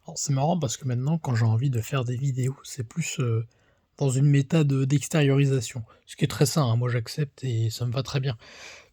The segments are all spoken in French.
Alors c'est marrant parce que maintenant quand j'ai envie de faire des vidéos, c'est plus, dans une méthode, d'extériorisation. Ce qui est très sain, hein, moi j'accepte et ça me va très bien.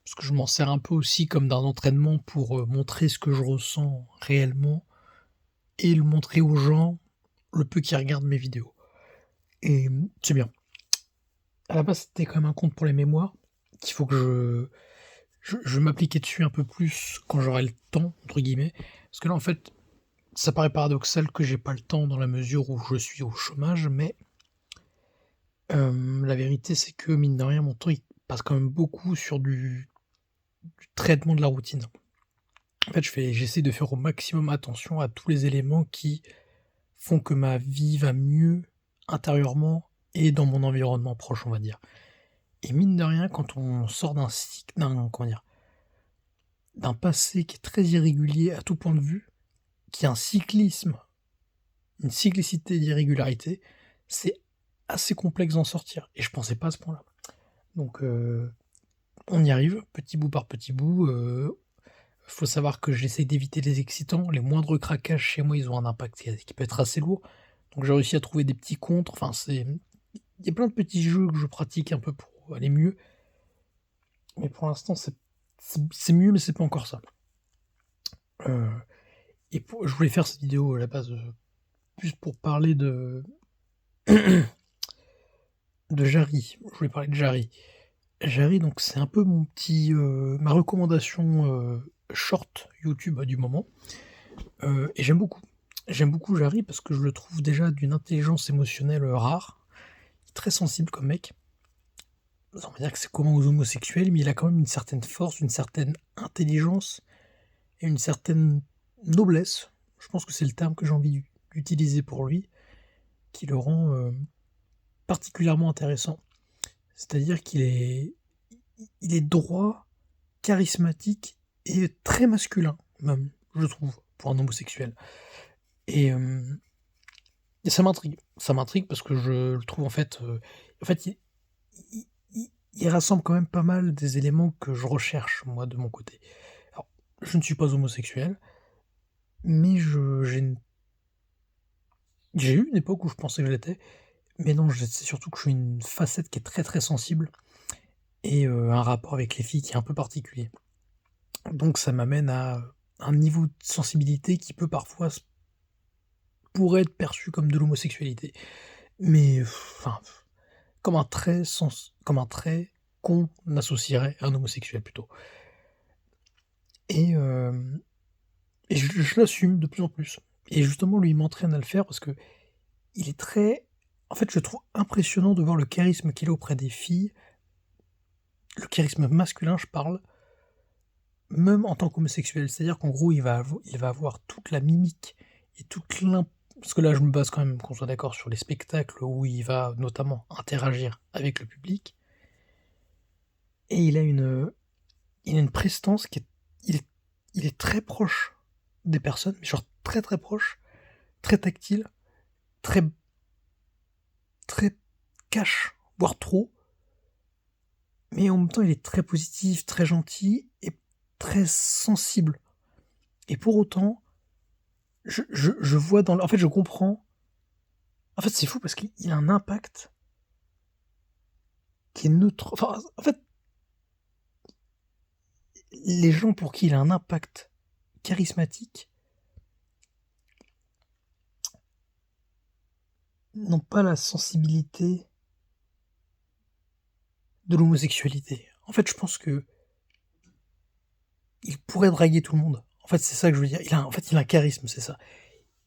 Parce que je m'en sers un peu aussi comme d'un entraînement pour, montrer ce que je ressens réellement et le montrer aux gens, le peu qui regardent mes vidéos et c'est bien. À la base, c'était quand même un compte pour les mémoires, qu'il faut que je vais m'appliquer dessus un peu plus quand j'aurai «le temps» entre guillemets. Parce que là, en fait, ça paraît paradoxal que j'ai pas le temps dans la mesure où je suis au chômage, mais la vérité, c'est que mine de rien, mon temps, il passe quand même beaucoup sur du traitement de la routine. En fait, j'essaie de faire au maximum attention à tous les éléments qui font que ma vie va mieux intérieurement et dans mon environnement proche, on va dire. Et mine de rien, quand on sort d'un comment dire? D'un passé qui est très irrégulier à tout point de vue, qui a une cyclicité d'irrégularité, c'est assez complexe d'en sortir et je pensais pas à ce point-là. Donc on y arrive, petit bout par petit bout, faut savoir que j'essaie d'éviter les excitants. Les moindres craquages chez moi, ils ont un impact qui peut être assez lourd. Donc j'ai réussi à trouver des petits contres, enfin il y a plein de petits jeux que je pratique un peu pour aller mieux, mais pour l'instant c'est mieux, mais c'est pas encore ça. Heu et pour je voulais faire cette vidéo à la base, plus pour parler de Jari. Je voulais parler de Jari. Jari donc c'est un peu ma recommandation, short YouTube du moment. Et j'aime beaucoup. J'aime beaucoup Jari parce que je le trouve déjà d'une intelligence émotionnelle, rare. Très sensible comme mec. On va dire que c'est commun aux homosexuels, mais il a quand même une certaine force, une certaine intelligence et une certaine noblesse. Je pense que c'est le terme que j'ai envie d'utiliser pour lui, qui le rend, particulièrement intéressant. C'est-à-dire il est droit, charismatique et très masculin même, je trouve, pour un homosexuel. Et hem Et ça m'intrigue parce que je le trouve en fait, il rassemble quand même pas mal des éléments que je recherche moi de mon côté. Alors, je ne suis pas homosexuel, mais je j'ai eu une époque où je pensais que je l'étais, mais non, c'est surtout que je suis une facette qui est très, très sensible et un rapport avec les filles qui est un peu particulier. Donc ça m'amène à un niveau de sensibilité qui peut parfois pourrait être perçu comme de l'homosexualité, mais enfin comme un trait qu'on associerait à un homosexuel plutôt et hem et je l'assume de plus en plus et justement lui, il m'entraîne à le faire parce qu'il est très en fait, je trouve impressionnant de voir le charisme qu'il a auprès des filles, le charisme masculin, je parle, même en tant qu'homosexuel. C'est-à-dire qu'en gros, il va avoir toute la mimique et toute l'im parce que là, je me base quand même, qu'on soit d'accord, sur les spectacles où il va notamment interagir avec le public et il a une prestance qui est il est il est très proche des personnes, mais genre très, très proche, très tactile, très très cash, voire trop, mais en même temps il est très positif, très gentil et très sensible et pour autant, je vois dans le en fait, je comprends. En fait, c'est fou parce qu'il a un impact qui est neutre. Enfin, en fait, les gens pour qui il a un impact charismatique n'ont pas la sensibilité de l'homosexualité. En fait, je pense qu'il pourrait draguer tout le monde. En fait, c'est ça que je veux dire. Il a un charisme, c'est ça.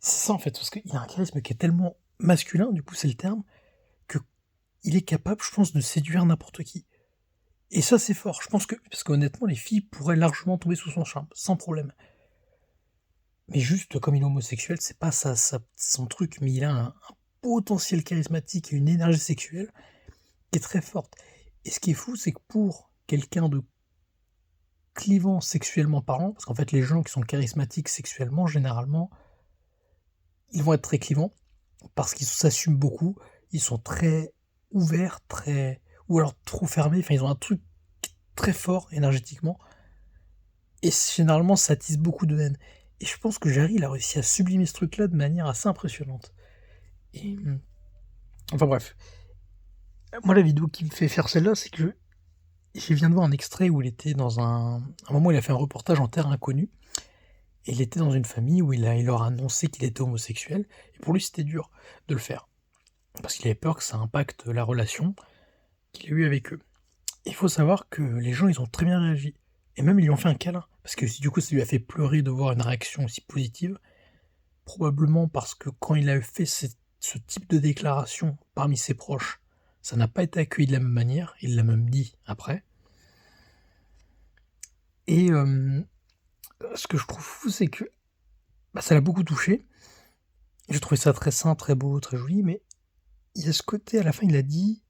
C'est ça, en fait, parce qu'il a un charisme qui est tellement masculin, du coup, c'est le terme, qu'il est capable, je pense, de séduire n'importe qui. Et ça, c'est fort. Je pense que parce qu'honnêtement, les filles pourraient largement tomber sous son charme, sans problème. Mais juste, comme il est homosexuel, c'est pas son truc, mais il a un potentiel charismatique et une énergie sexuelle qui est très forte. Et ce qui est fou, c'est que pour quelqu'un de clivant sexuellement parlant, parce qu'en fait, les gens qui sont charismatiques sexuellement, généralement, ils vont être très clivants, parce qu'ils s'assument beaucoup, ils sont très ouverts, très ou alors trop fermés, enfin, ils ont un truc très fort énergétiquement et généralement, ça attise beaucoup de haine Et je pense que Jarry, il a réussi à sublimer ce truc-là de manière assez impressionnante. Et enfin bref, moi la vidéo qui me fait faire celle-là, c'est que je viens de voir un extrait où il était dans un moment, il a fait un reportage en terre inconnue et il était dans une famille où il leur a annoncé qu'il était homosexuel et pour lui, c'était dur de le faire parce qu'il avait peur que ça impacte la relation qu'il a eue avec eux. Il faut savoir que les gens, ils ont très bien réagi et même ils lui ont fait un câlin parce que du coup, ça lui a fait pleurer de voir une réaction aussi positive, probablement parce que quand il a fait ce type de déclaration parmi ses proches, ça n'a pas été accueilli de la même manière, il l'a même dit après. Et ce que je trouve fou, c'est que ça l'a beaucoup touché. J'ai trouvé ça très sain, très beau, très joli, mais il y a ce côté, à la fin, il a dit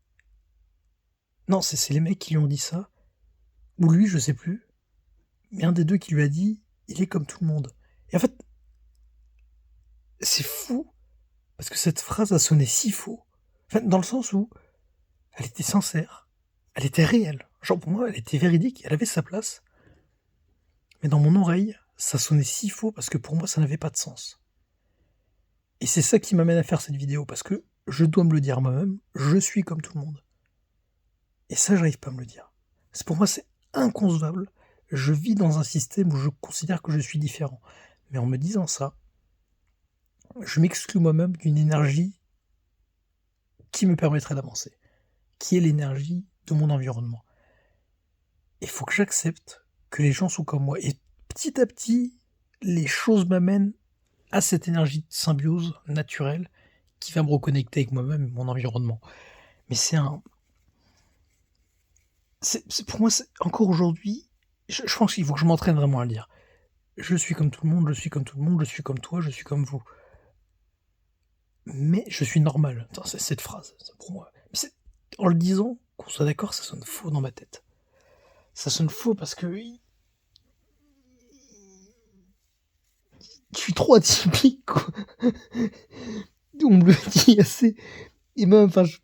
non, c'est les mecs qui lui ont dit ça, ou lui, je sais plus, mais un des 2 qui lui a dit: «Il est comme tout le monde». Et en fait, c'est fou, parce que cette phrase a sonné si faux. Enfin, dans le sens où elle était sincère, elle était réelle. Genre, pour moi, elle était véridique, elle avait sa place, mais dans mon oreille, ça sonnait si faux parce que pour moi, ça n'avait pas de sens. Et c'est ça qui m'amène à faire cette vidéo, parce que je dois me le dire moi-même, je suis comme tout le monde. Et ça, j'arrive pas à me le dire. Pour moi, c'est inconcevable. Je vis dans un système où je considère que je suis différent. Mais en me disant ça, je m'exclus moi-même d'une énergie qui me permettrait d'avancer, qui est l'énergie de mon environnement. Il faut que j'accepte que les gens sont comme moi. Et petit à petit, les choses m'amènent à cette énergie de symbiose naturelle qui va me reconnecter avec moi-même et mon environnement. Mais pour moi, encore aujourd'hui, je pense qu'il faut que je m'entraîne vraiment à le dire. Je suis comme tout le monde, je suis comme tout le monde, je suis comme toi, je suis comme vous. Mais je suis normal. Attends, c'est cette phrase, ça, pour moi. Mais en le disant, qu'on soit d'accord, ça sonne faux dans ma tête. Ça sonne faux parce que je suis trop atypique, quoi. On me le dit assez. Et même, enfin, je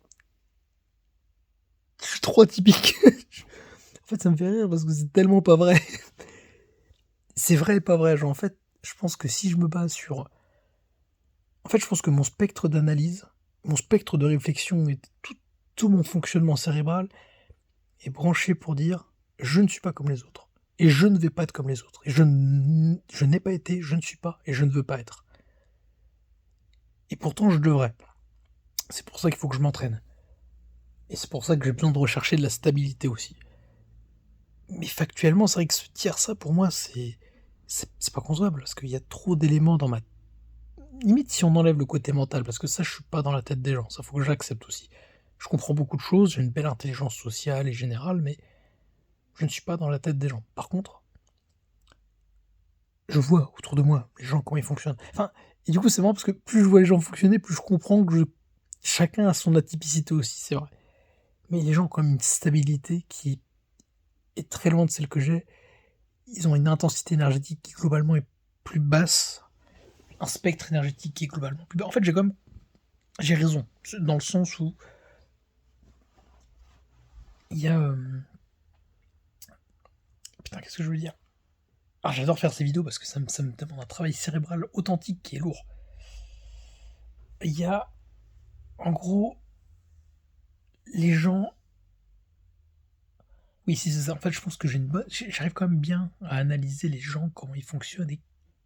suis trop atypique. En fait, ça me fait rire parce que c'est tellement pas vrai. C'est vrai et pas vrai. Genre, en fait, je pense que si je me base sur. En fait, je pense que mon spectre d'analyse, mon spectre de réflexion et tout mon fonctionnement cérébral est branché pour dire je ne suis pas comme les autres. Et je ne vais pas être comme les autres. Et je n'ai pas été, je ne suis pas, et je ne veux pas être. Et pourtant, je devrais. C'est pour ça qu'il faut que je m'entraîne. Et c'est pour ça que j'ai besoin de rechercher de la stabilité aussi. Mais factuellement, c'est vrai que se dire ça, pour moi, c'est pas concevable. Parce qu'il y a trop d'éléments dans ma. Limite, si on enlève le côté mental, parce que ça, je suis pas dans la tête des gens. Ça, faut que j'accepte aussi. Je comprends beaucoup de choses, j'ai une belle intelligence sociale et générale, mais je ne suis pas dans la tête des gens. Par contre, je vois autour de moi les gens comment ils fonctionnent. Enfin, et du coup, c'est marrant parce que plus je vois les gens fonctionner, plus je comprends que chacun a son atypicité aussi, c'est vrai. Mais les gens ont quand même une stabilité qui est très loin de celle que j'ai. Ils ont une intensité énergétique qui globalement est plus basse, un spectre énergétique qui est globalement plus bas. En fait, j'ai raison, dans le sens où il y a... Putain, qu'est-ce que je veux dire? Ah, j'adore faire ces vidéos parce que ça me demande un travail cérébral authentique qui est lourd. Il y a, en gros, les gens. Oui, si c'est ça. En fait, je pense que j'arrive quand même bien à analyser les gens, comment ils fonctionnent et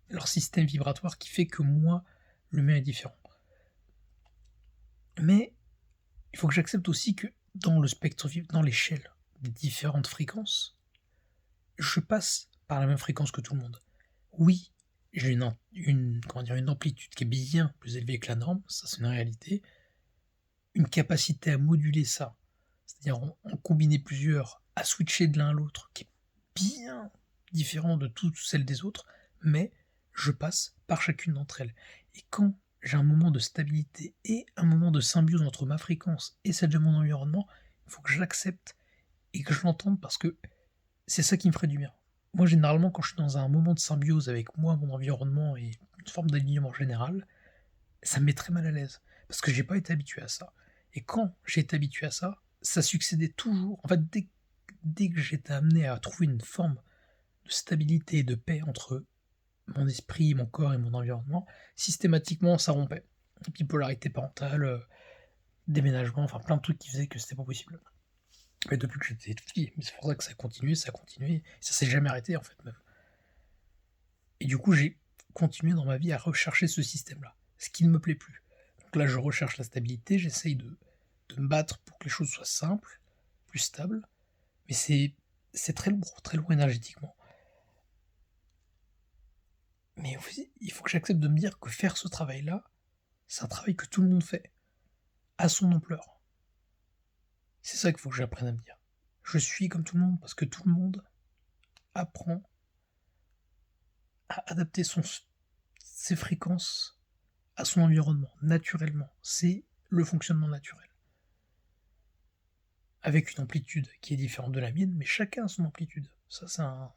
leur système vibratoire qui fait que moi, le mien est différent. Mais il faut que j'accepte aussi que dans le spectre, dans l'échelle des différentes fréquences, je passe par la même fréquence que tout le monde. Oui, j'ai une amplitude qui est bien plus élevée que la norme, ça c'est une réalité. Une capacité à moduler ça, c'est-à-dire en combiner plusieurs, à switcher de l'un à l'autre, qui est bien différent de toutes celles des autres, mais je passe par chacune d'entre elles. Et quand j'ai un moment de stabilité et un moment de symbiose entre ma fréquence et celle de mon environnement, il faut que je l'accepte et que je l'entende parce que c'est ça qui me ferait du bien. Moi, généralement, quand je suis dans un moment de symbiose avec moi, mon environnement et une forme d'alignement général, ça me met très mal à l'aise parce que j'ai pas été habitué à ça. Et quand j'ai été habitué à ça, ça succédait toujours. En fait, dès que j'étais amené à trouver une forme de stabilité et de paix entre mon esprit, mon corps et mon environnement, systématiquement ça rompait. Bipolarité parentale, déménagement, enfin plein de trucs qui faisaient que c'était pas possible. Mais depuis que j'étais petit, mais c'est pour ça que ça a continué, ça s'est jamais arrêté en fait même. Et du coup, j'ai continué dans ma vie à rechercher ce système-là, ce qui ne me plaît plus. Donc là, je recherche la stabilité, j'essaye de me battre pour que les choses soient simples, plus stables, mais c'est très lourd énergétiquement. Mais aussi, il faut que j'accepte de me dire que faire ce travail-là, c'est un travail que tout le monde fait, à son ampleur. C'est ça qu'il faut que j'apprenne à me dire. Je suis comme tout le monde parce que tout le monde apprend à adapter ses fréquences à son environnement, naturellement. C'est le fonctionnement naturel. Avec une amplitude qui est différente de la mienne, mais chacun a son amplitude. Ça, c'est un...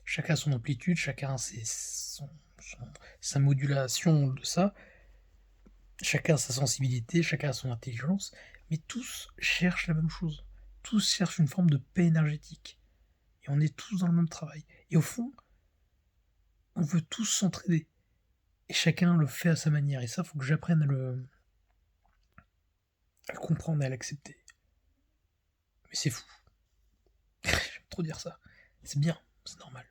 Chacun a son amplitude, chacun a sa modulation de ça, chacun a sa sensibilité, chacun a son intelligence, mais tous cherchent la même chose. Tous cherchent une forme de paix énergétique. Et on est tous dans le même travail. Et au fond, on veut tous s'entraider. Et chacun le fait à sa manière. Et ça, il faut que j'apprenne à le comprendre et à l'accepter. Mais c'est fou. J'aime trop dire ça. C'est bien, c'est normal.